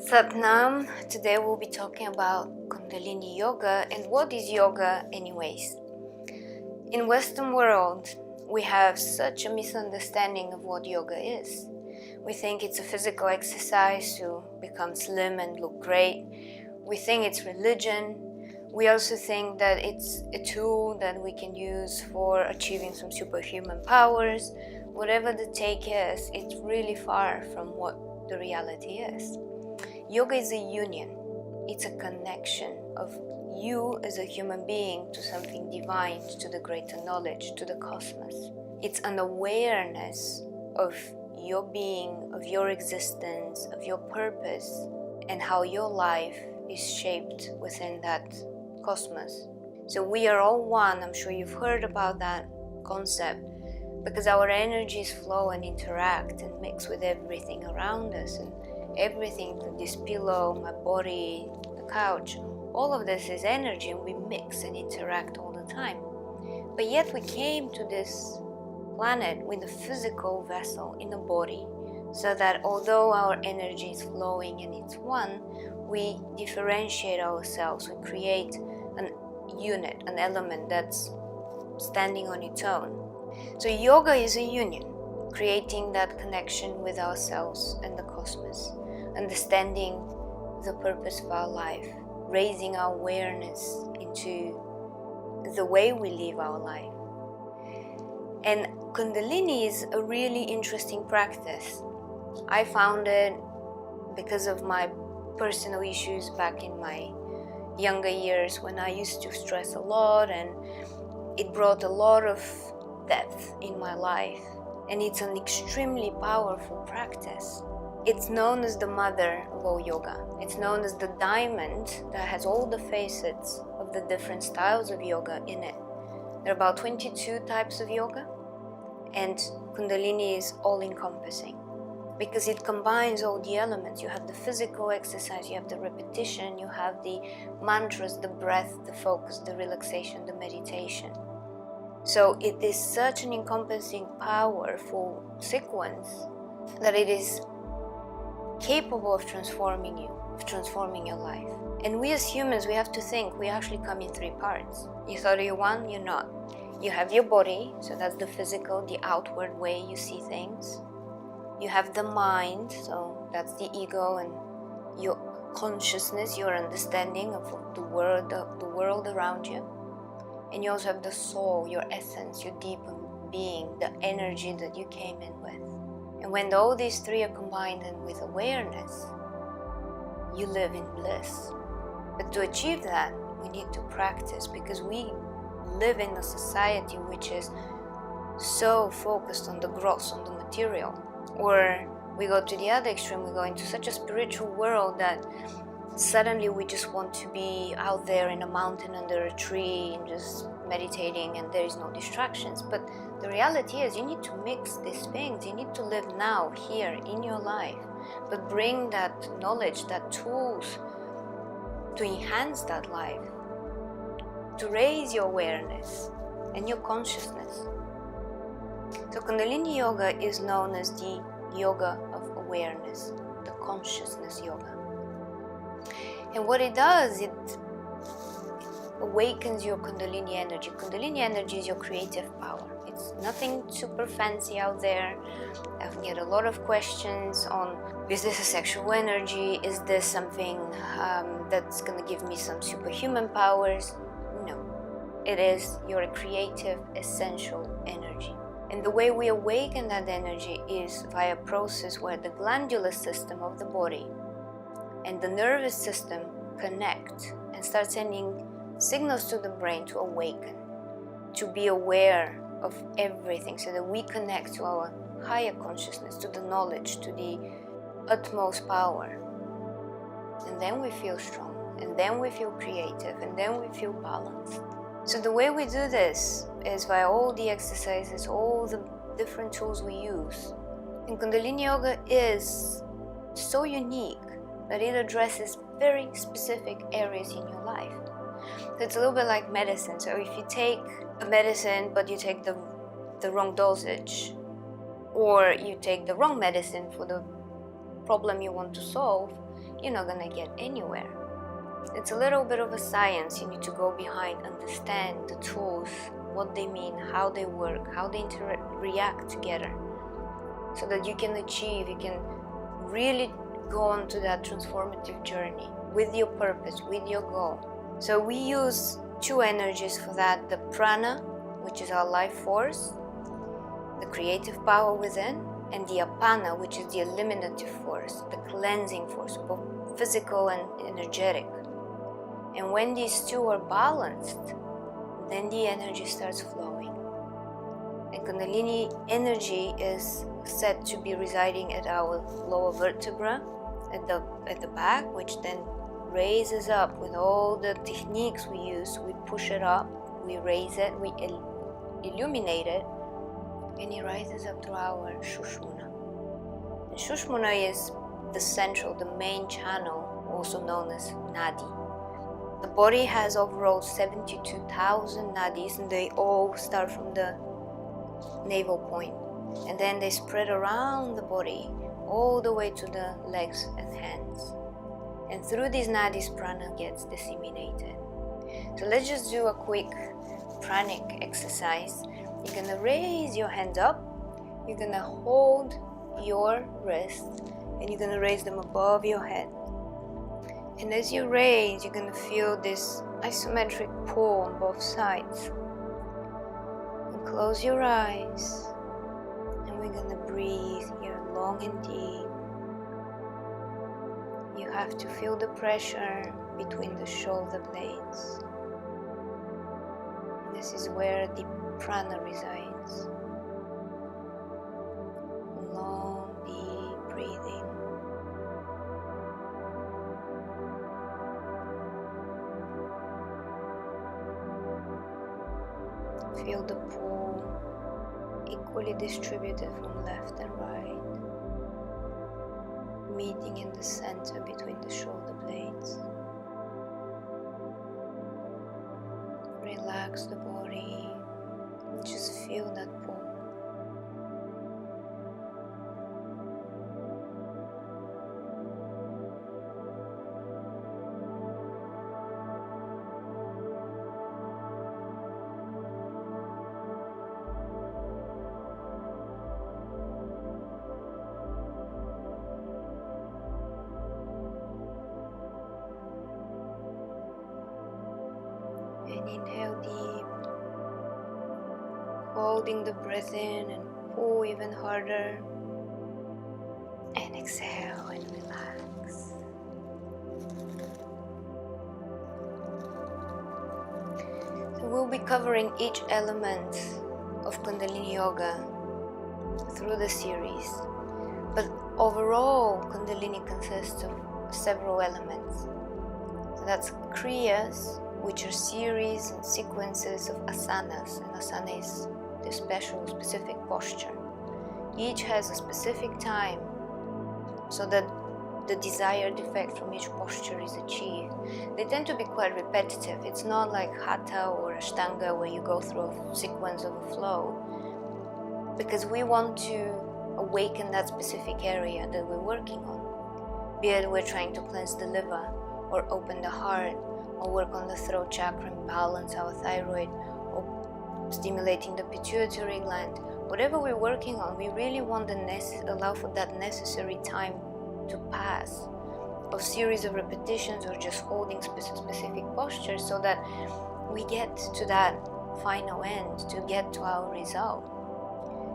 Satnam. Today we'll be talking about Kundalini Yoga and what is yoga anyways. In Western world, we have such a misunderstanding of what yoga is. We think it's a physical exercise to become slim and look great. We think it's religion. We also think that it's a tool that we can use for achieving some superhuman powers. Whatever the take is, it's really far from what the reality is. Yoga is a union. It's a connection of you as a human being to something divine, to the greater knowledge, to the cosmos. It's an awareness of your being, of your existence, of your purpose, and how your life is shaped within that cosmos. So we are all one. I'm sure you've heard about that concept, because our energies flow and interact and mix with everything around us, and everything, this pillow, my body, the couch, all of this is energy, and we mix and interact all the time. But yet we came to this planet with a physical vessel in a body, so that although our energy is flowing and it's one, we differentiate ourselves, we create an unit, an element that's standing on its own. So yoga is a union, creating that connection with ourselves and the cosmos, understanding the purpose of our life, raising our awareness into the way we live our life. And Kundalini is a really interesting practice. I found it because of my personal issues back in my younger years, when I used to stress a lot, and it brought a lot of depth in my life. And it's an extremely powerful practice. It's known as the mother of all yoga. It's known as the diamond that has all the facets of the different styles of yoga in it. There are about 22 types of yoga, and Kundalini is all-encompassing because it combines all the elements. You have the physical exercise, you have the repetition, you have the mantras, the breath, the focus, the relaxation, the meditation. So it is such an encompassing, powerful sequence that it is capable of transforming you, of transforming your life. And we as humans, we have to think, we actually come in three parts. You thought you're one, you're not. You have your body, so that's the physical, the outward way you see things. You have the mind, so that's the ego and your consciousness, your understanding of the world around you. And you also have the soul, your essence, your deep being, the energy that you came in with. And when all these three are combined and with awareness, you live in bliss. But to achieve that, we need to practice, because we live in a society which is so focused on the gross, on the material. Or we go to the other extreme, we go into such a spiritual world that suddenly we just want to be out there in a mountain under a tree and just meditating, and there is no distractions. But the reality is, you need to mix these things. You need to live now, here, in your life, but bring that knowledge, that tools to enhance that life, to raise your awareness and your consciousness. So Kundalini Yoga is known as the yoga of awareness, the consciousness yoga. And what it does, it awakens your Kundalini energy. Kundalini energy is your creative power. It's nothing super fancy out there. I've get a lot of questions on, is this a sexual energy? Is this something that's going to give me some superhuman powers? No. It is your creative, essential energy. And the way we awaken that energy is via a process where the glandular system of the body and the nervous system connect and start sending signals to the brain to awaken, to be aware of everything, so that we connect to our higher consciousness, to the knowledge, to the utmost power. And then we feel strong, and then we feel creative, and then we feel balanced. So the way we do this is via all the exercises, all the different tools we use. And Kundalini Yoga is so unique that it addresses very specific areas in your life. So it's a little bit like medicine. So if you take a medicine but you take the wrong dosage, or you take the wrong medicine for the problem you want to solve, you're not gonna get anywhere. It's a little bit of a science. You need to go behind, understand the tools, what they mean, how they work, how they react together, so that you can really go on to that transformative journey with your purpose, with your goal. So we use two energies for that: the prana, which is our life force, the creative power within, and the apana, which is the eliminative force, the cleansing force, both physical and energetic. And when these two are balanced, then the energy starts flowing. And Kundalini energy is said to be residing at our lower vertebra, at the back, which then raises up with all the techniques we use. We push it up, we raise it, we illuminate it, and it rises up to our Shushmana. And Shushmana is the main channel, also known as Nadi. The body has overall 72,000 nadis, and they all start from the navel point, and then they spread around the body all the way to the legs and hands. And through these nadis, prana gets disseminated. So let's just do a quick pranic exercise. You're gonna raise your hand up, you're gonna hold your wrist, and you're gonna raise them above your head. And as you raise, you're gonna feel this isometric pull on both sides. And close your eyes, and we're gonna breathe here long and deep. You have to feel the pressure between the shoulder blades. This is where the prana resides. Long, deep breathing. Feel the pull equally distributed from left and right, meeting in the center between the shoulder blades. Relax the body, just feel that pull. And inhale deep, holding the breath in and pull even harder. And exhale and relax. So we'll be covering each element of Kundalini Yoga through the series. But overall, Kundalini consists of several elements. So that's Kriyas, which are series and sequences of asanas, and asana is the specific posture. Each has a specific time so that the desired effect from each posture is achieved. They tend to be quite repetitive. It's not like Hatha or Ashtanga where you go through a sequence of a flow, because we want to awaken that specific area that we're working on. Be it we're trying to cleanse the liver or open the heart, or work on the throat chakra and balance our thyroid, or stimulating the pituitary gland. Whatever we're working on, we really want to allow for that necessary time to pass of series of repetitions or just holding specific postures, so that we get to that final end, to get to our result.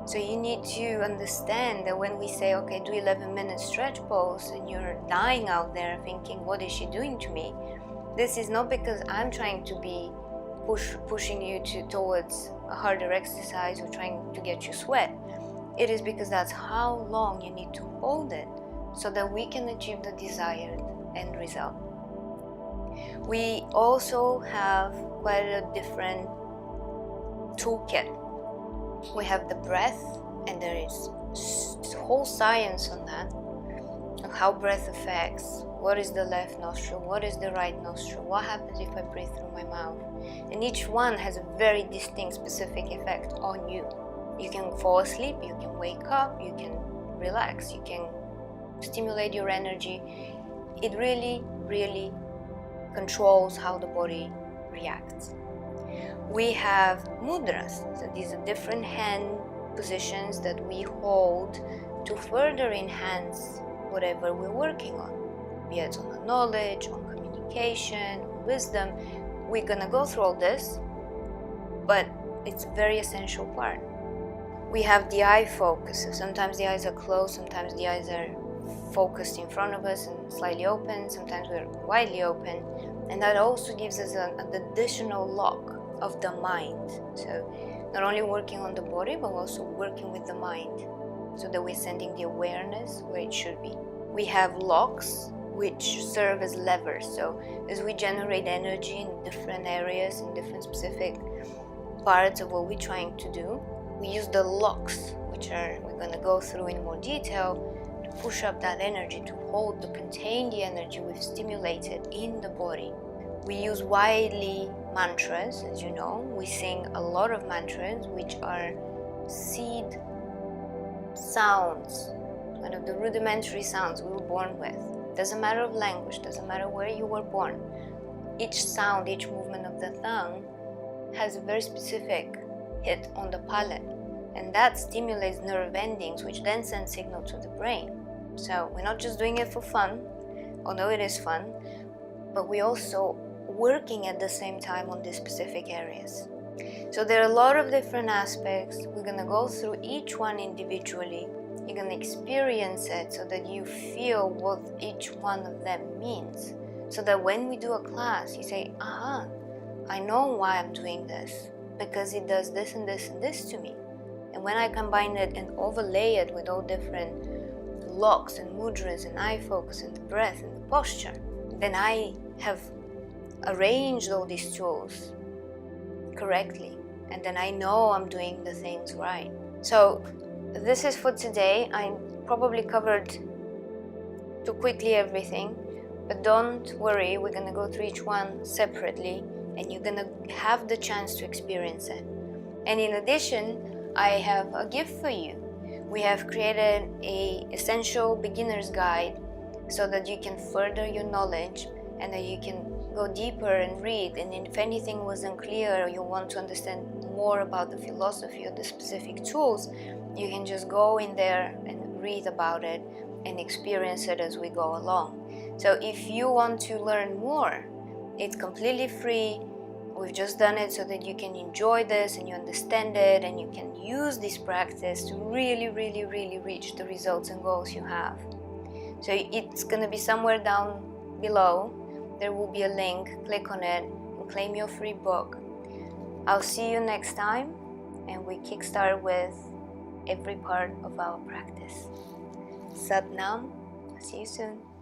So you need to understand that when we say, okay, do 11 minute stretch pose, and you're dying out there thinking, what is she doing to me? This is not because I'm trying to be pushing you towards a harder exercise or trying to get you sweat. It is because that's how long you need to hold it so that we can achieve the desired end result. We also have quite a different toolkit. We have the breath, and there is whole science on that, of how breath affects. What is the left nostril? What is the right nostril? What happens if I breathe through my mouth? And each one has a very distinct, specific effect on you. You can fall asleep, you can wake up, you can relax, you can stimulate your energy. it really, really controls how the body reacts. We have mudras, so these are different hand positions that we hold to further enhance whatever we're working on, be it on the knowledge, on communication, on wisdom. We're gonna go through all this, but it's a very essential part. We have the eye focus. So sometimes the eyes are closed, sometimes the eyes are focused in front of us and slightly open, sometimes we're widely open, and that also gives us an additional lock of the mind. So not only working on the body, but also working with the mind, so that we're sending the awareness where it should be. We have locks, which serve as levers. So as we generate energy in different areas, in different specific parts of what we're trying to do, we use the locks, which we're going to go through in more detail, to push up that energy, to hold, to contain the energy we've stimulated in the body. We use widely mantras, as you know. We sing a lot of mantras, which are seed sounds, one of the rudimentary sounds we were born with. Doesn't matter of language, doesn't matter where you were born. Each sound, each movement of the tongue has a very specific hit on the palate, and that stimulates nerve endings, which then send signal to the brain. So we're not just doing it for fun, although it is fun, but we're also working at the same time on these specific areas. So there are a lot of different aspects. We're going to go through each one individually. You're going to experience it so that you feel what each one of them means, so that when we do a class, you say, aha, I know why I'm doing this, because it does this and this and this to me. And when I combine it and overlay it with all different locks and mudras and eye focus and the breath and the posture, then I have arranged all these tools correctly, and then I know I'm doing the things right. So this is for today. I probably covered too quickly everything, but don't worry, we're going to go through each one separately, and you're going to have the chance to experience it. And in addition, I have a gift for you. We have created a essential beginner's guide so that you can further your knowledge and that you can go deeper and read. And if anything wasn't clear or you want to understand more about the philosophy or the specific tools, you can just go in there and read about it and experience it as we go along. So if you want to learn more, it's completely free. We've just done it so that you can enjoy this and you understand it and you can use this practice to really, really, really reach the results and goals you have. So it's going to be somewhere down below. There will be a link. Click on it and claim your free book. I'll see you next time, and we kickstart with every part of our practice. Sat Nam. See you soon.